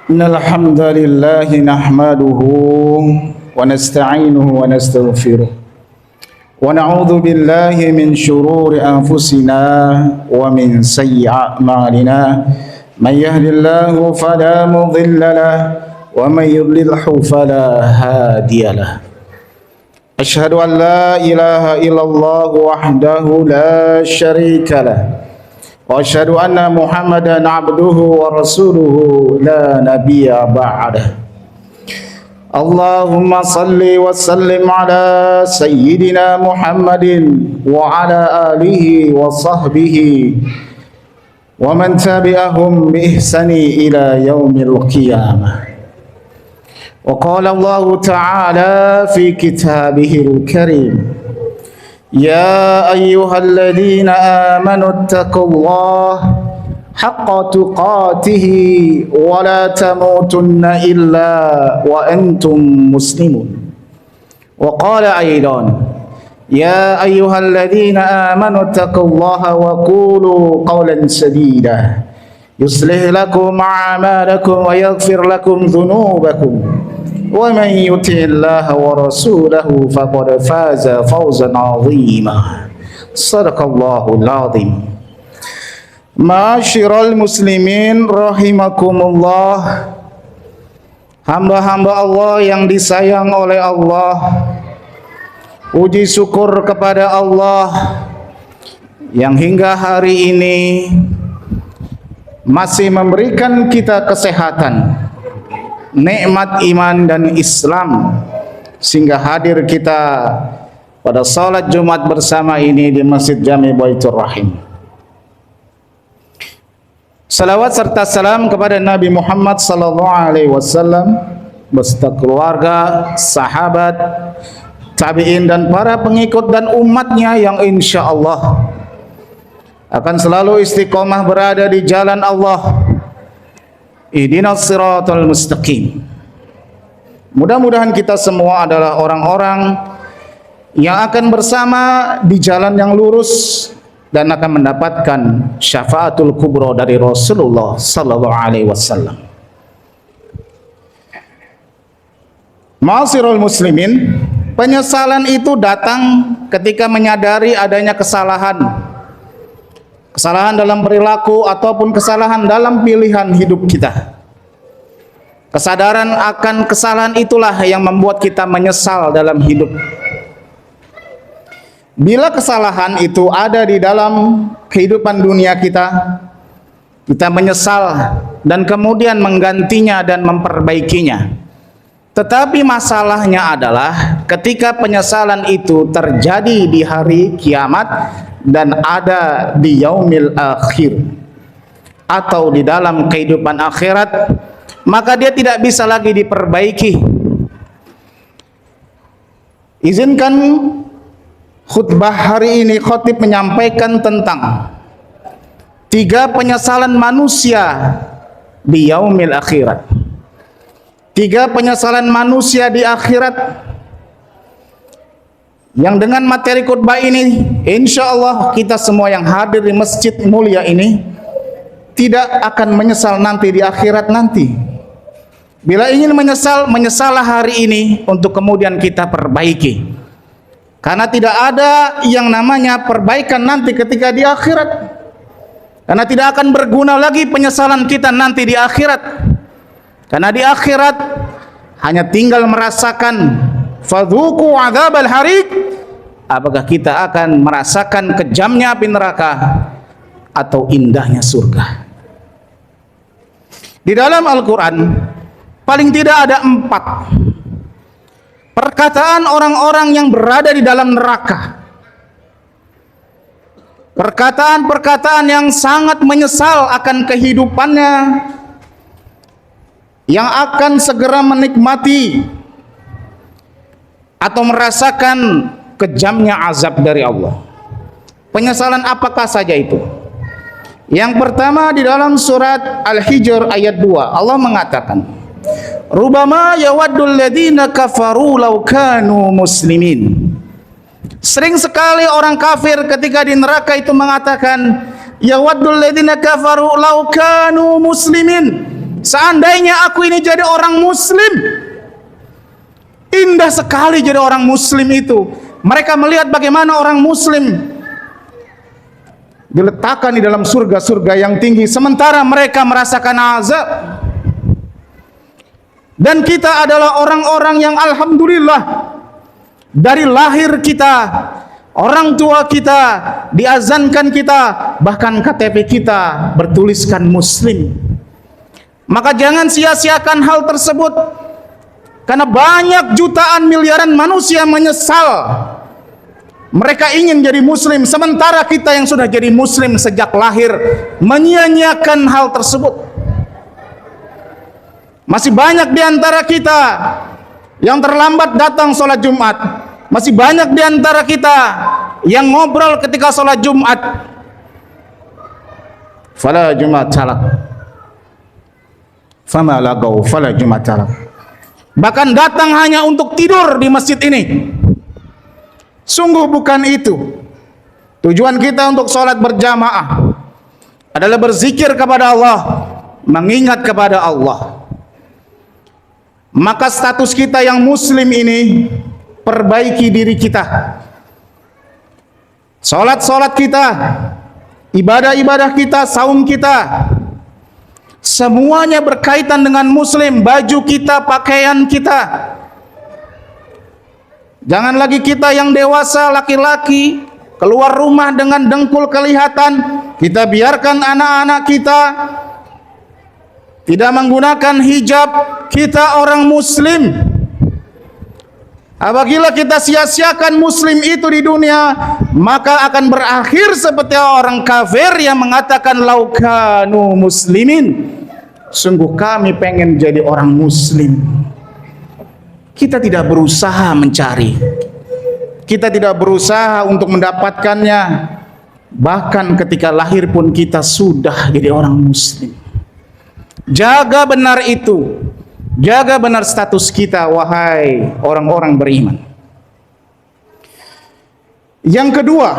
Innal hamdalillah nahmaduhu wa nasta'inuhu wa nastaghfiruh wa na'udzu billahi min shururi anfusina wa min sayyi'ati a'malina may yahdihillahu fala mudilla lahu wa may yudlilhu fala hadiyalah. Asyhadu an la ilaha illallah wahdahu la syarika lah wa asyhadu anna Muhammadan abduhu wa rasuluhu la nabiyya ba'dah. Allahumma salli wa sallim ala sayyidina Muhammadin wa ala alihi wa sahbihi wa man tabi'ahum bi ihsani ila yaumil qiyamah. وقال الله تعالى في كتابه الكريم يا أيها الذين آمنوا اتقوا الله حق تقاته ولا تموتن إلا وأنتم مسلمون. وقال أيضا يا أيها الذين آمنوا اتقوا الله وقولوا قولا سديدا يصلح لكم أعمالكم ويغفر لكم ذنوبكم ومن يطع الله ورسوله فقد فاز فوزا عظيما. صدق الله العظيم. Ma'asyiral muslimin rahimakumullah, hamba-hamba Allah yang disayang oleh Allah, puji syukur kepada Allah yang hingga hari ini masih memberikan kita kesehatan, nikmat iman dan Islam, sehingga hadir kita pada salat Jumat bersama ini di Masjid Jami Baitur Rahim. Salawat serta salam kepada Nabi Muhammad sallallahu alaihi wasallam beserta keluarga, sahabat, tabi'in dan para pengikut dan umatnya yang insyaallah akan selalu istiqomah berada di jalan Allah. Ihdinas siratal mustaqim. Mudah-mudahan kita semua adalah orang-orang yang akan bersama di jalan yang lurus dan akan mendapatkan syafaatul kubra dari Rasulullah sallallahu alaihi wasallam. Ma'asyiral muslimin, penyesalan itu datang ketika menyadari adanya kesalahan dalam perilaku ataupun kesalahan dalam pilihan hidup kita. Kesadaran akan kesalahan itulah yang membuat kita menyesal dalam hidup. Bila kesalahan itu ada di dalam kehidupan dunia kita menyesal dan kemudian menggantinya dan memperbaikinya. Tetapi masalahnya adalah ketika penyesalan itu terjadi di hari kiamat dan ada di yaumil akhir atau di dalam kehidupan akhirat, maka dia tidak bisa lagi diperbaiki. Izinkan khutbah hari ini khatib menyampaikan tentang 3 penyesalan manusia di yaumil akhirat. 3 penyesalan manusia di akhirat yang dengan materi khutbah ini insya Allah kita semua yang hadir di masjid mulia ini tidak akan menyesal nanti di akhirat nanti. Bila ingin menyesallah hari ini untuk kemudian kita perbaiki, karena tidak ada yang namanya perbaikan nanti ketika di akhirat, karena tidak akan berguna lagi penyesalan kita nanti di akhirat, karena di akhirat hanya tinggal merasakan fadzuqu adzabal hariq, apakah kita akan merasakan kejamnya api neraka atau indahnya surga. Di dalam Al-Quran paling tidak ada 4 perkataan orang-orang yang berada di dalam neraka, perkataan-perkataan yang sangat menyesal akan kehidupannya, yang akan segera menikmati atau merasakan kejamnya azab dari Allah. Penyesalan apakah saja itu? Yang pertama di dalam surat Al-Hijr ayat 2 Allah mengatakan, rubama yawaddul ladzina kafaru law kanu muslimin. Sering sekali orang kafir ketika di neraka itu mengatakan, yawaddul ladzina kafaru law kanu muslimin. Seandainya aku ini jadi orang muslim. Indah sekali jadi orang muslim itu. Mereka melihat bagaimana orang muslim diletakkan di dalam surga-surga yang tinggi, sementara mereka merasakan azab. Dan kita adalah orang-orang yang alhamdulillah dari lahir kita, orang tua kita diazankan kita, bahkan KTP kita bertuliskan muslim. Maka jangan sia-siakan hal tersebut, karena banyak jutaan miliaran manusia menyesal mereka ingin jadi muslim, sementara kita yang sudah jadi muslim sejak lahir menyia-nyiakan hal tersebut. Masih banyak di antara kita yang terlambat datang sholat Jumat. Masih banyak di antara kita yang ngobrol ketika sholat Jumat. Fala Jumat salak, fama lagau fala Jumat salak. Bahkan datang hanya untuk tidur di masjid ini. Sungguh bukan itu. Tujuan kita untuk sholat berjamaah adalah berzikir kepada Allah, mengingat kepada Allah. Maka status kita yang muslim ini, perbaiki diri kita. Sholat-sholat kita, ibadah-ibadah kita, saum kita, semuanya berkaitan dengan muslim. Baju kita, pakaian kita. Jangan lagi kita yang dewasa, laki-laki, keluar rumah dengan dengkul kelihatan. Kita biarkan anak-anak kita tidak menggunakan hijab. Kita orang muslim. Apabila kita sia-siakan muslim itu di dunia, maka akan berakhir seperti orang kafir yang mengatakan laukanu muslimin. Sungguh kami pengen jadi orang muslim. Kita tidak berusaha mencari, kita tidak berusaha untuk mendapatkannya. Bahkan ketika lahir pun kita sudah jadi orang muslim. Jaga benar itu, jaga benar status kita, wahai orang-orang beriman. Yang kedua,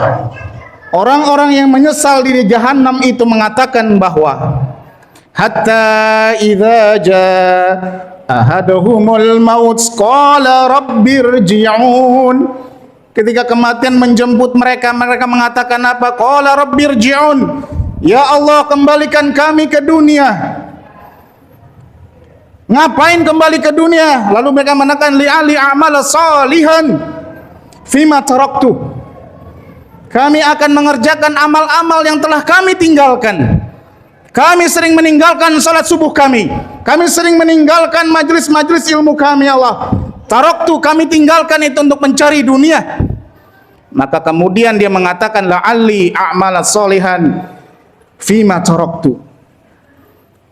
orang-orang yang menyesal di Jahannam itu mengatakan bahwa hatta idza jaa ahaduhumul maut qala rabbirji'un. Ketika kematian menjemput mereka, mereka mengatakan apa? Qala rabbirji'un, ya Allah, kembalikan kami ke dunia. Ngapain kembali ke dunia? Lalu mereka mengatakan li'ali a'mal salihan fima taraktu. Kami akan mengerjakan amal-amal yang telah kami tinggalkan. Kami sering meninggalkan salat subuh kami. Kami sering meninggalkan majlis-majlis ilmu kami, Allah. Taraktu, kami tinggalkan itu untuk mencari dunia. Maka kemudian dia mengatakan la'alli a'mal salihan fima taraktu.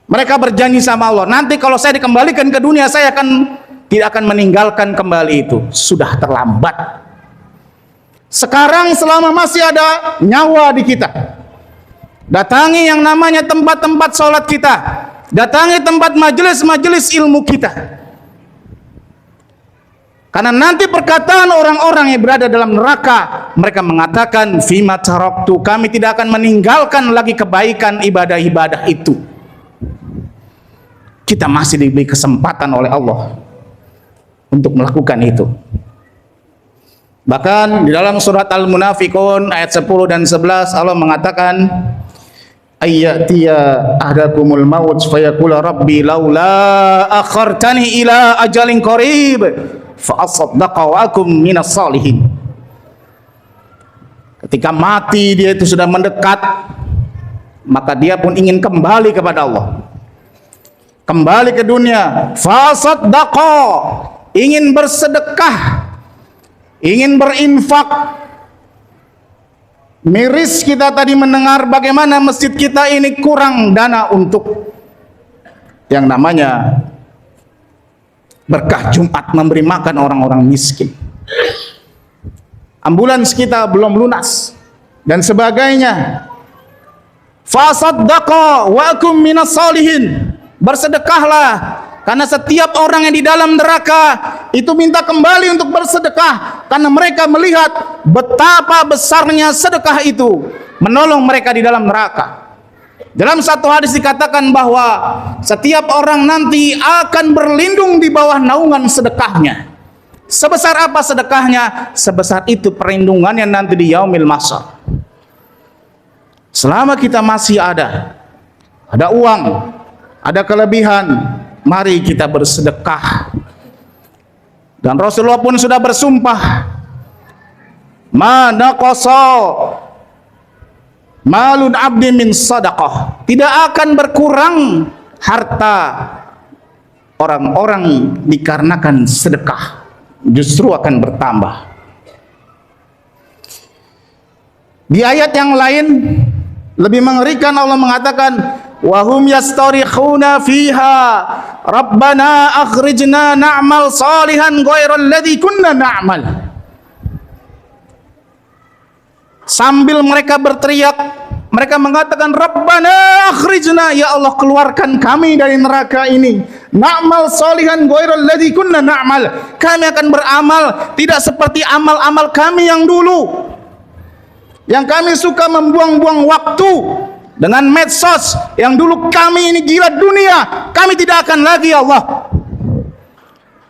Mereka berjanji sama Allah, nanti kalau saya dikembalikan ke dunia, saya tidak akan meninggalkan kembali itu. Sudah terlambat. Sekarang selama masih ada nyawa di kita, datangi yang namanya tempat-tempat sholat kita, datangi tempat majelis-majelis ilmu kita. Karena nanti perkataan orang-orang yang berada dalam neraka, mereka mengatakan fima taraktu, kami tidak akan meninggalkan lagi kebaikan ibadah-ibadah itu. Kita masih diberi kesempatan oleh Allah untuk melakukan itu. Bahkan di dalam surat Al-Munafiqun ayat 10 dan 11 Allah mengatakan ayyatiya ahdakumul maut fayaqula rabbi laula akhartani ila ajalin qarib fa asaddaqa wa akum minas salihin. Ketika mati dia itu sudah mendekat, maka dia pun ingin kembali kepada Allah, kembali ke dunia. Fasaddaqa, ingin bersedekah, ingin berinfak. Miris kita tadi mendengar bagaimana masjid kita ini kurang dana untuk yang namanya berkah Jumat, memberi makan orang-orang miskin. Ambulans kita belum lunas dan sebagainya. Fasaddaqa wa akum minas salihin, bersedekahlah, karena setiap orang yang di dalam neraka itu minta kembali untuk bersedekah, karena mereka melihat betapa besarnya sedekah itu. menolong mereka di dalam neraka. Dalam satu hadis dikatakan bahwa setiap orang nanti akan berlindung di bawah naungan sedekahnya. Sebesar apa sedekahnya? Sebesar itu perlindungannya nanti di yaumil mahsyar. Selama kita masih ada uang, ada kelebihan, mari kita bersedekah. Dan Rasulullah pun sudah bersumpah, ma naqasa malun abdi min sadaqah, tidak akan berkurang harta orang-orang dikarenakan sedekah, justru akan bertambah. Di ayat yang lain lebih mengerikan, Allah mengatakan wahum yastarikhuna fiha rabbana akhrijna na'mal salihan ghairal ladzi kunna na'mal. Sambil mereka berteriak, mereka mengatakan rabbana akhrijna, ya Allah keluarkan kami dari neraka ini, na'mal salihan ghairal ladzi kunna na'mal, kami akan beramal tidak seperti amal-amal kami yang dulu, yang kami suka membuang-buang waktu dengan medsos, yang dulu kami ini gila dunia, kami tidak akan lagi, ya Allah.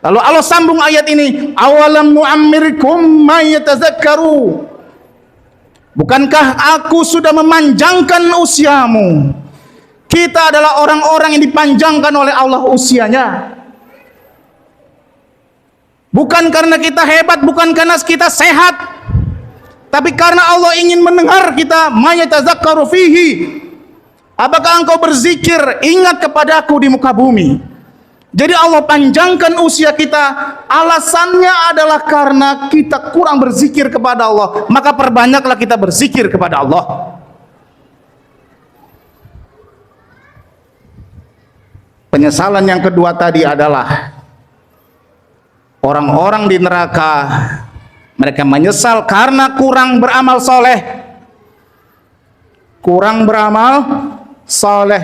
Lalu Allah sambung ayat ini, awalam nu'ammirkum ma yatazakkaru, bukankah aku sudah memanjangkan usiamu? Kita adalah orang-orang yang dipanjangkan oleh Allah usianya, bukan karena kita hebat, bukan karena kita sehat, tapi karena Allah ingin mendengar kita, mayatazakkaru fihi. Apakah engkau berzikir, ingat kepadaku di muka bumi? Jadi Allah panjangkan usia kita, alasannya adalah karena kita kurang berzikir kepada Allah. Maka perbanyaklah kita berzikir kepada Allah. Penyesalan yang kedua tadi adalah orang-orang di neraka, mereka menyesal karena kurang beramal soleh. Kurang beramal soleh.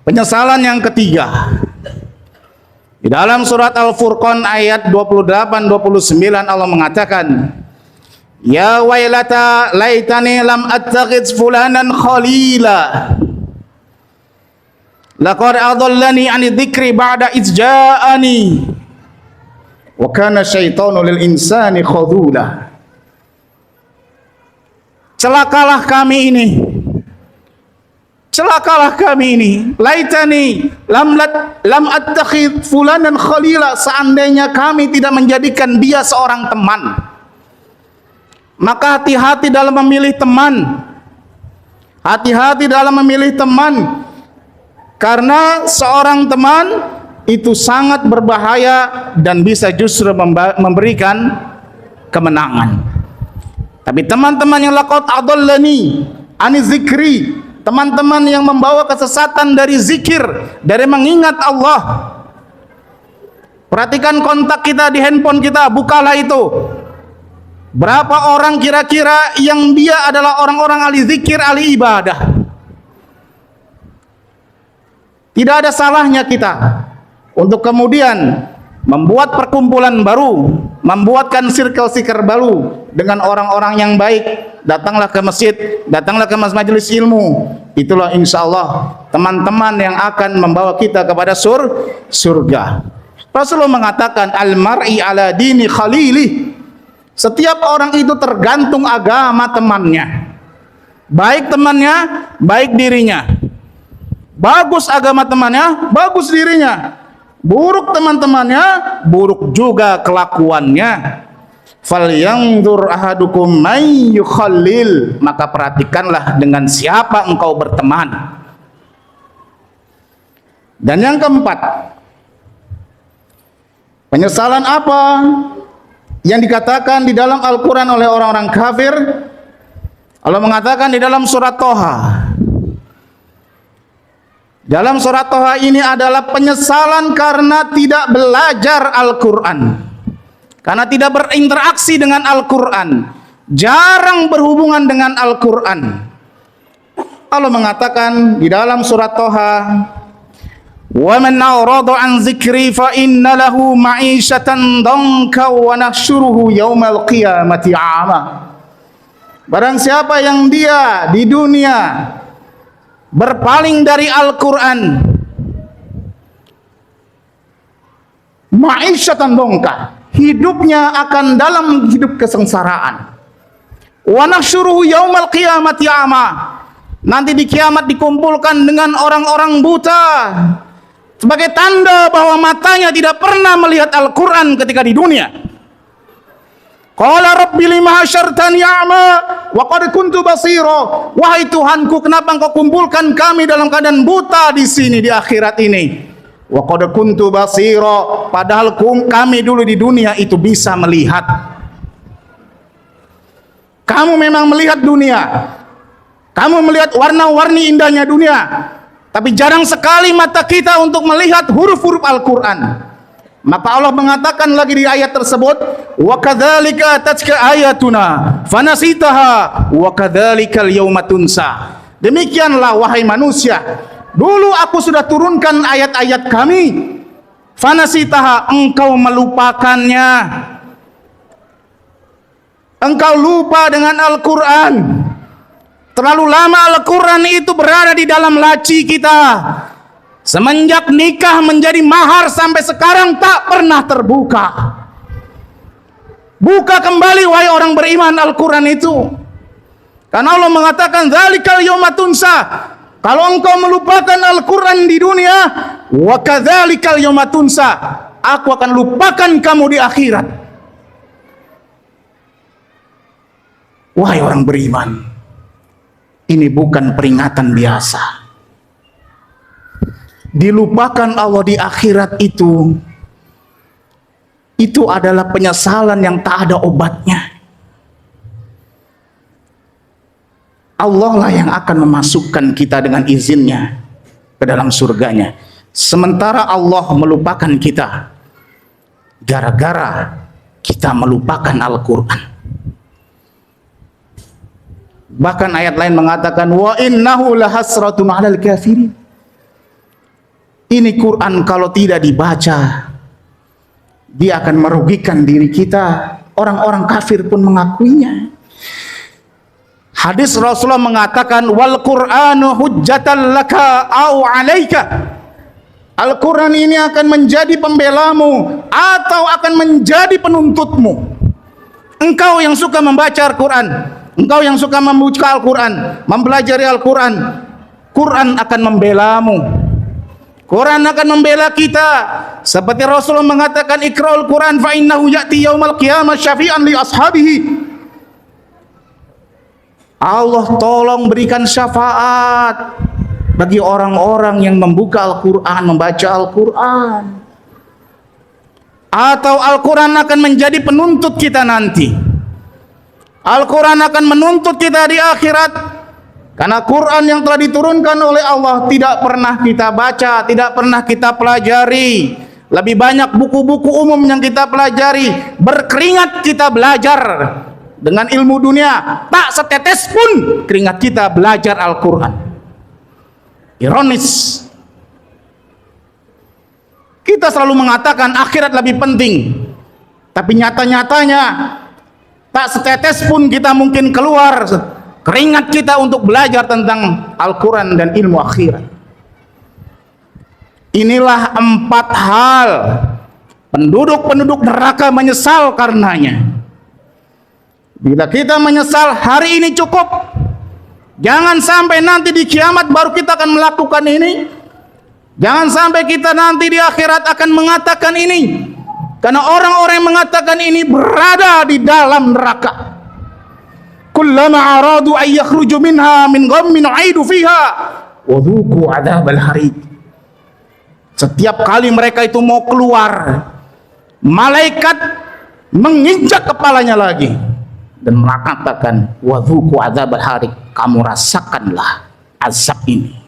Penyesalan yang ketiga, di dalam surat Al-Furqan ayat 28-29 Allah mengatakan, ya wailata laitani lam attakhidz fulanan khalila, laqad adallani 'ani dzikri ba'da idz ja'ani, wa kana syaitanu lil insani khadhula. Celakalah kami ini, celakalah kami ini, laitani lam attakhid fulanan khalila, seandainya kami tidak menjadikan dia seorang teman. Maka hati-hati dalam memilih teman, hati-hati dalam memilih teman, karena seorang teman itu sangat berbahaya dan bisa justru memberikan kemenangan. Tapi teman-teman yang laqad adallani ani zikri, teman-teman yang membawa kesesatan dari zikir, dari mengingat Allah. Perhatikan kontak kita di handphone kita, bukalah itu. Berapa orang kira-kira yang dia adalah orang-orang ahli zikir, ahli ibadah? Tidak ada salahnya kita untuk kemudian membuat perkumpulan baru, membuatkan circle-circle baru dengan orang-orang yang baik. Datanglah ke masjid, datanglah ke majelis ilmu. Itulah insya Allah teman-teman yang akan membawa kita kepada surga. Rasulullah mengatakan, al-mar'i ala dini khalili. Setiap orang itu tergantung agama temannya. Baik temannya, baik dirinya. Bagus agama temannya, bagus dirinya. Buruk teman-temannya, buruk juga kelakuannya. Falyanzur ahadukum may yukhallil, maka perhatikanlah dengan siapa engkau berteman. Dan yang keempat, penyesalan apa yang dikatakan di dalam Al-Quran oleh orang-orang kafir? Allah mengatakan di dalam surat Toha, dalam surat Toha ini adalah penyesalan karena tidak belajar Al-Quran, karena tidak berinteraksi dengan Al-Quran, jarang berhubungan dengan Al-Quran. Allah mengatakan di dalam surat Toha, wa man a'rada an dzikri fa inna lahu ma'isyatan danka wa nahsyuruhu yaumal qiyamati a'ma. Barang siapa yang dia di dunia berpaling dari Al-Quran, ma'isyatan dongka, hidupnya akan dalam hidup kesengsaraan. Wa nahsyuruhu yaumal qiyamati a'ma, nanti di kiamat dikumpulkan dengan orang-orang buta, sebagai tanda bahwa matanya tidak pernah melihat Al-Quran ketika di dunia. Qala rabbi lima hasyartani a'ma wa qad kuntu basira, wahai Tuhanku, kenapa engkau kumpulkan kami dalam keadaan buta di sini di akhirat ini? Wa qad kuntu basira, padahal kami dulu di dunia itu bisa melihat. Kamu memang melihat dunia, kamu melihat warna-warni indahnya dunia, tapi jarang sekali mata kita untuk melihat huruf-huruf Al-Quran. Maka Allah mengatakan lagi di ayat tersebut, wa kadzalika atatka ayatuna fanasitaha wa kadzalikal yauma tunsa. Demikianlah wahai manusia, dulu aku sudah turunkan ayat-ayat kami, fanasitaha, engkau melupakannya. Engkau lupa dengan Al-Quran. Terlalu lama Al-Quran itu berada di dalam laci kita. Semenjak nikah menjadi mahar sampai sekarang tak pernah terbuka. Buka kembali wahai orang beriman Al-Quran itu. Karena Allah mengatakan dzalikal yauma tunsa. Kalau engkau melupakan Al-Quran di dunia, wa kadzalikal yauma tunsa, aku akan lupakan kamu di akhirat. Wahai orang beriman, ini bukan peringatan biasa. Dilupakan Allah di akhirat itu adalah penyesalan yang tak ada obatnya. Allah lah yang akan memasukkan kita dengan izinnya ke dalam surganya. Sementara Allah melupakan kita gara-gara kita melupakan Al-Quran. Bahkan ayat lain mengatakan wa innahu lahasratun 'alal kafirin. Ini Quran kalau tidak dibaca, dia akan merugikan diri kita. Orang-orang kafir pun mengakuinya. Hadis Rasulullah mengatakan wal Qur'anu hujjatan laka au 'alaika. Al-Quran ini akan menjadi pembelamu atau akan menjadi penuntutmu. Engkau yang suka membaca Al-Quran, engkau yang suka membaca Al-Quran, mempelajari Al-Quran, Quran akan membelamu. Quran akan membela kita. Seperti Rasulullah mengatakan iqra'ul Quran fa innahu ya'ti yaumal qiyamah syafi'an li ashabihi. Allah tolong berikan syafaat bagi orang-orang yang membuka Al-Quran, membaca Al-Quran. Atau Al-Quran akan menjadi penuntut kita nanti. Al-Quran akan menuntut kita di akhirat. Karena Quran yang telah diturunkan oleh Allah tidak pernah kita baca, tidak pernah kita pelajari. Lebih banyak buku-buku umum yang kita pelajari. Berkeringat kita belajar dengan ilmu dunia, tak setetes pun keringat kita belajar Al-Quran. Ironis, kita selalu mengatakan akhirat lebih penting, tapi nyata-nyatanya tak setetes pun kita mungkin keluar keringat kita untuk belajar tentang Al-Quran dan ilmu akhirat. Inilah 4 hal penduduk-penduduk neraka menyesal karenanya. Bila kita menyesal hari ini cukup, jangan sampai nanti di kiamat baru kita akan melakukan ini. Jangan sampai kita nanti di akhirat akan mengatakan ini. Karena orang-orang yang mengatakan ini berada di dalam neraka. Kullama aradu ay yakhruju minha min ghammin aidu fiha wa dhuqu adzabal harid. Setiap kali mereka itu mau keluar, malaikat menginjak kepalanya lagi dan mengatakan wa dhuqu adzabal harid, kamu rasakanlah azab ini.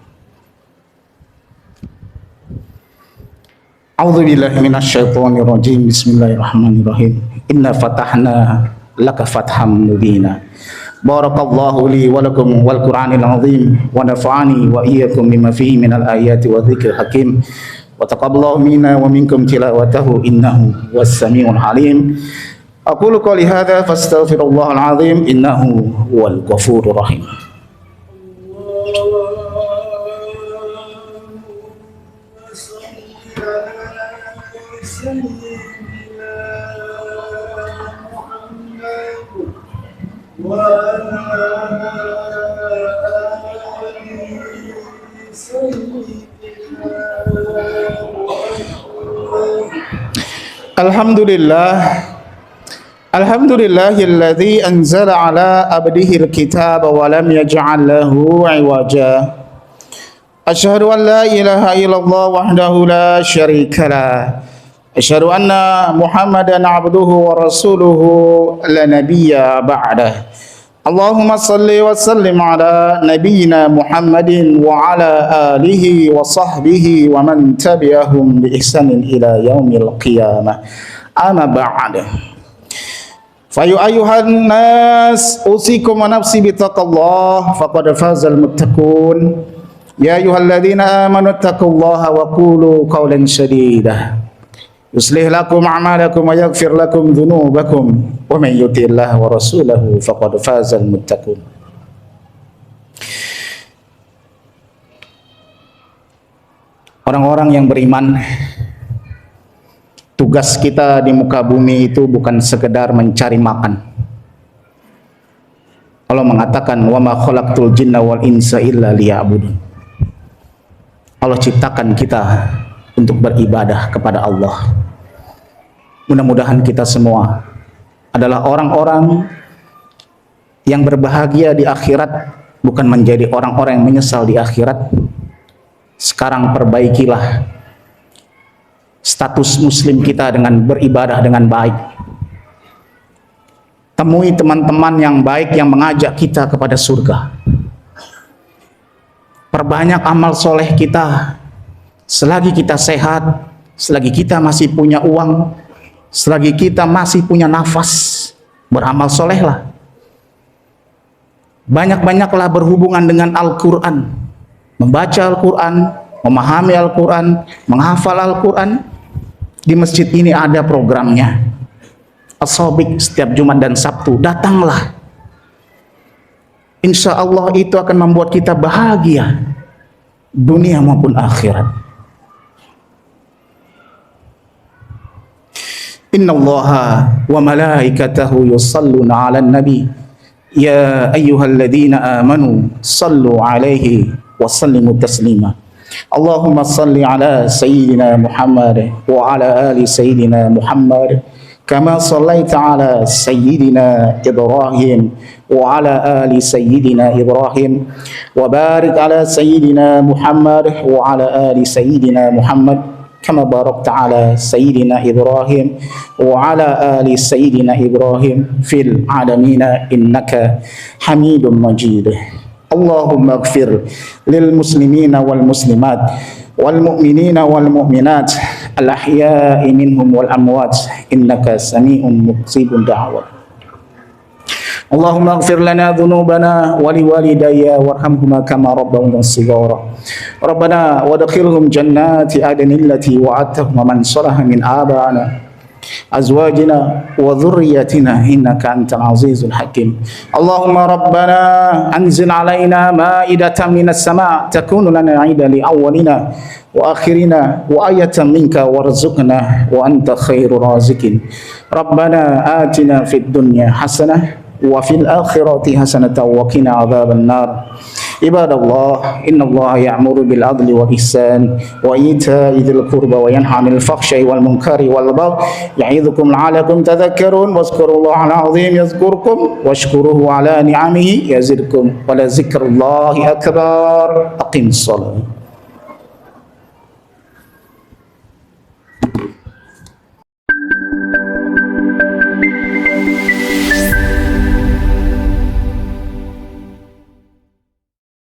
A'udzubillahi minasyaitonir rajim. Bismillahirrahmanirrahim. Inna fatahna laka fatham mubina. Barakallahu li wa lakum wal Qur'anil azim wa nafa'ani wa iyyakum bima fihi minal ayati wa dzikril hakim wa taqabbalallahu minna wa minkum tilawatahu innahu was samiul alim. Aqulu qouli hadza fastaghfirullahal azim innahu huwal ghafurur rahim. Alhamdulillahilladzi anzala ala abdihil kitaba wa lam yaj'al lahu 'iwaja. Asyhadu an la ilaha illallah wahdahu la syarika lah. Asyhadu anna Muhammadan 'abduhu wa rasuluhu la nabiyya ba'dah. Allahumma salli wa sallim ala nabiyyina Muhammadin wa ala alihi wa sahbihi wa man tabi'ahum bi ihsanin ila yaumil qiyamah. Amma ba'd. Fa ayyuhan nas usikum wa nafsi bi taqwallah faqad fazal muttaqun. Ya ayyuhalladzina amanu taqullaha wa qulu qawlan sadida. Yuslih lakum a'malakum wa yaghfir lakum dhunubakum wa man yuti'illah wa rasulahu faqad fazal muttaqun. Orang-orang yang beriman, tugas kita di muka bumi itu bukan sekedar mencari makan. Allah mengatakan wa ma khalaqtul jinna wal insa illa liya'budun. Allah ciptakan kita untuk beribadah kepada Allah. Mudah-mudahan kita semua adalah orang-orang yang berbahagia di akhirat, bukan menjadi orang-orang yang menyesal di akhirat. Sekarang perbaikilah status muslim kita dengan beribadah dengan baik. Temui teman-teman yang baik yang mengajak kita kepada surga. Perbanyak amal soleh kita. Selagi kita sehat, selagi kita masih punya uang, selagi kita masih punya nafas, beramal solehlah. Banyak-banyaklah berhubungan dengan Al-Quran, membaca Al-Quran, memahami Al-Quran, menghafal Al-Quran. Di masjid ini ada programnya, As-Sobiq, setiap Jumat dan Sabtu. Datanglah. Insya Allah itu akan membuat kita bahagia, dunia maupun akhirat. Innallaha wa malaikatahu yusalluna 'alan nabi ya ayyuhalladzina amanu sallu 'alaihi wa sallimu taslima. Allahumma salli ala sayyidina Muhammad wa ala ali sayyidina Muhammad kama sallaita ala sayyidina Ibrahim wa ala ali sayyidina Ibrahim wa barik ala sayyidina Muhammad wa ala ali sayyidina Muhammad kama barakta ala sayyidina Ibrahim wa ala ali sayyidina Ibrahim fil alamina innaka Hamidum Majid. Allahumma ighfir lil muslimina wal muslimat wal mu'minina wal mu'minat al ahya'i minhum wal amwat innaka sami'un mujibud da'wat. Allahumma ighfir lana dhunubana wa liwalidayya warhamhuma kama rabbawna shighara. Rabbana wadkhilhum jannati adnin allati wa'adtahum man salaha min aba'ina azwajina wa dhurriyyatina innaka antal azizul hakim. Allahumma rabbana anzil alaina ma'idatan minas sama' takunu lana 'idan li awwalina wa akhirina wa ayatan minka warzuqna wa anta khairur raziqin. Rabbana atina fid dunya hasanah wa fil akhirati hasanatan wa qina adzaban nar. Ibadallah, innallaha ya'muru bil adli wal ihsan wa ita'i dzil qurba wa yanha 'anil fahsya'i wal munkari wal baghi ya'idzukum la'allakum tadhakkarun wazkurullaha al-'azim yadhkurkum washkuruhu 'ala ni'amihi yazidkum wa la dzikrullahi akbar. Aqimus shalah.